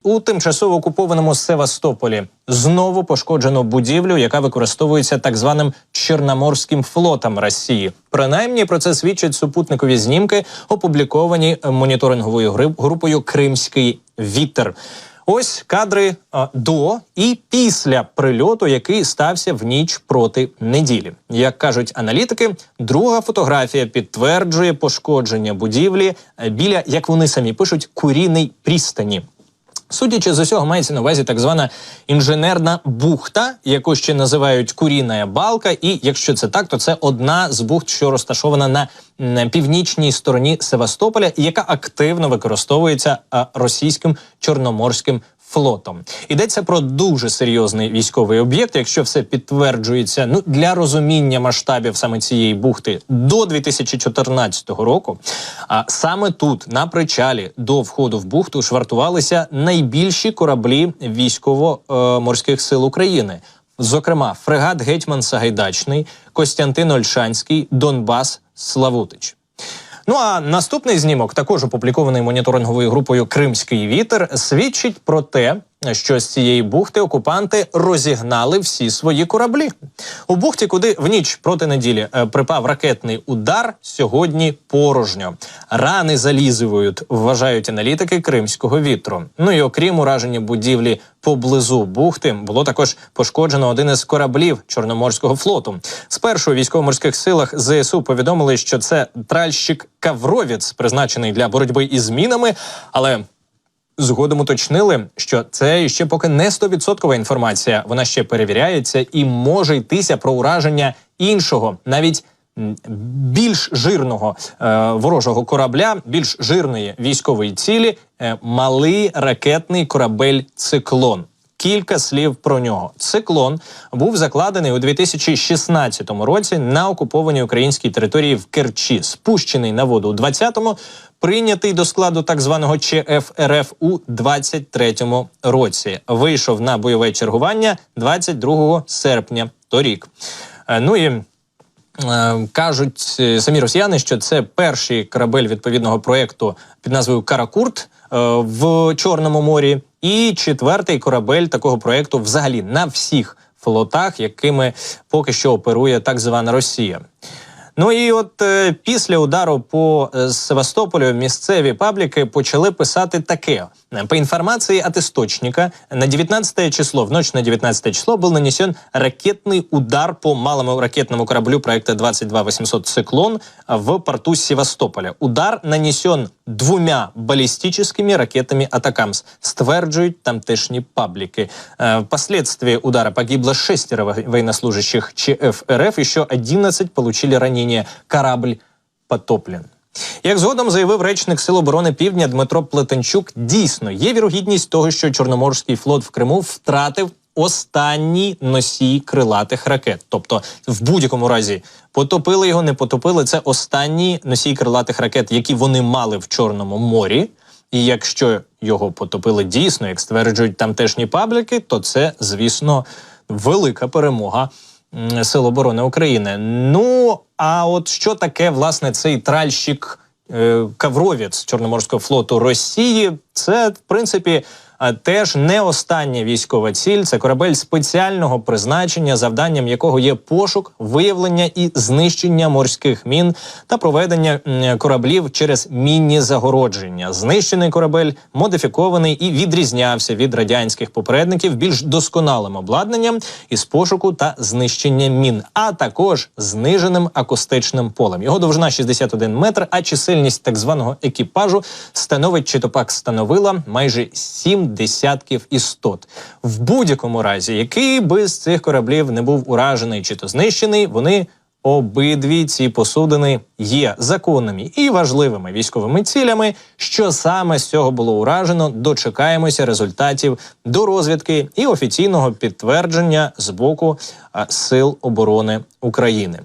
У тимчасово окупованому Севастополі знову пошкоджено будівлю, яка використовується так званим Чорноморським флотом Росії. Принаймні про це свідчать супутникові знімки, опубліковані моніторинговою групою «Кримський вітер». Ось кадри до і після прильоту, який стався в ніч проти неділі. Як кажуть аналітики, друга фотографія підтверджує пошкодження будівлі біля, як вони самі пишуть, Куріній пристані. Судячи з усього, мається на увазі так звана інженерна бухта, яку ще називають Куріна балка, і якщо це так, то це одна з бухт, що розташована на північній стороні Севастополя, і яка активно використовується російським Чорноморським флотом. Йдеться про дуже серйозний військовий об'єкт, якщо все підтверджується, для розуміння масштабів саме цієї бухти до 2014 року, саме тут, на причалі до входу в бухту, швартувалися найбільші кораблі військово-морських сил України. Зокрема, фрегат «Гетьман Сагайдачний», «Костянтин Ольшанський», «Донбас», «Славутич». Ну а наступний знімок, також опублікований моніторинговою групою «Кримський вітер», свідчить про те, що з цієї бухти окупанти розігнали всі свої кораблі. У бухті, куди в ніч проти неділі припав ракетний удар, сьогодні порожньо. Рани залізують, вважають аналітики «Кримського вітру». Ну і окрім ураження будівлі поблизу бухти, було також пошкоджено один із кораблів Чорноморського флоту. Спершу у військово-морських силах ЗСУ повідомили, що це тральщик «Кавровець», призначений для боротьби із мінами, але згодом уточнили, що це ще поки не 100% інформація. Вона ще перевіряється і може йтися про ураження іншого, навіть більш жирного ворожого корабля, більш жирної військової цілі – малий ракетний корабель «Циклон». Кілька слів про нього. «Циклон» був закладений у 2016 році на окупованій українській території в Керчі, спущений на воду у 20-му, прийнятий до складу так званого ЧФ РФ у 23-му році. Вийшов на бойове чергування 22 серпня торік. Ну і кажуть самі росіяни, що це перший корабель відповідного проєкту під назвою «Каракурт» в Чорному морі і четвертий корабель такого проєкту взагалі на всіх флотах, якими поки що оперує так звана Росія. Ну і от після удару по Севастополю місцеві пабліки почали писати таке. По информации от источника, на 19 число, в ночь на 19 число был нанесен ракетный удар по малому ракетному кораблю проекта 22800 «Циклон» в порту Севастополя. Удар нанесен 2 баллистическими ракетами «Атакамс», стверджують тамтешні пабліки. Впоследствии удара погибло 6 военнослужащих ЧФ РФ, еще 11 получили ранения. Корабль потоплен. Як згодом заявив речник Сил оборони Півдня Дмитро Плетенчук, дійсно є вірогідність того, що Чорноморський флот в Криму втратив останній носій крилатих ракет. Тобто, в будь-якому разі, потопили його, не потопили, це останній носій крилатих ракет, які вони мали в Чорному морі. І якщо його потопили дійсно, як стверджують тамтешні пабліки, то це, звісно, велика перемога Сил оборони України. Ну, а от що таке, власне, цей тральщик «Кавровець» Чорноморського флоту Росії? Це, в принципі, теж не остання військова ціль. Це корабель спеціального призначення, завданням якого є пошук, виявлення і знищення морських мін та проведення кораблів через мінні загородження. Знищений корабель модифікований і відрізнявся від радянських попередників більш досконалим обладнанням із пошуку та знищення мін, а також зниженим акустичним полем. Його довжина 61 метр, а чисельність так званого екіпажу становить, чи то пак становила, майже 7 десятків істот. В будь-якому разі, який би з цих кораблів не був уражений чи то знищений, вони обидві ці посудини є законними і важливими військовими цілями. Що саме з цього було уражено, дочекаємося результатів дорозвідки і офіційного підтвердження з боку Сил оборони України.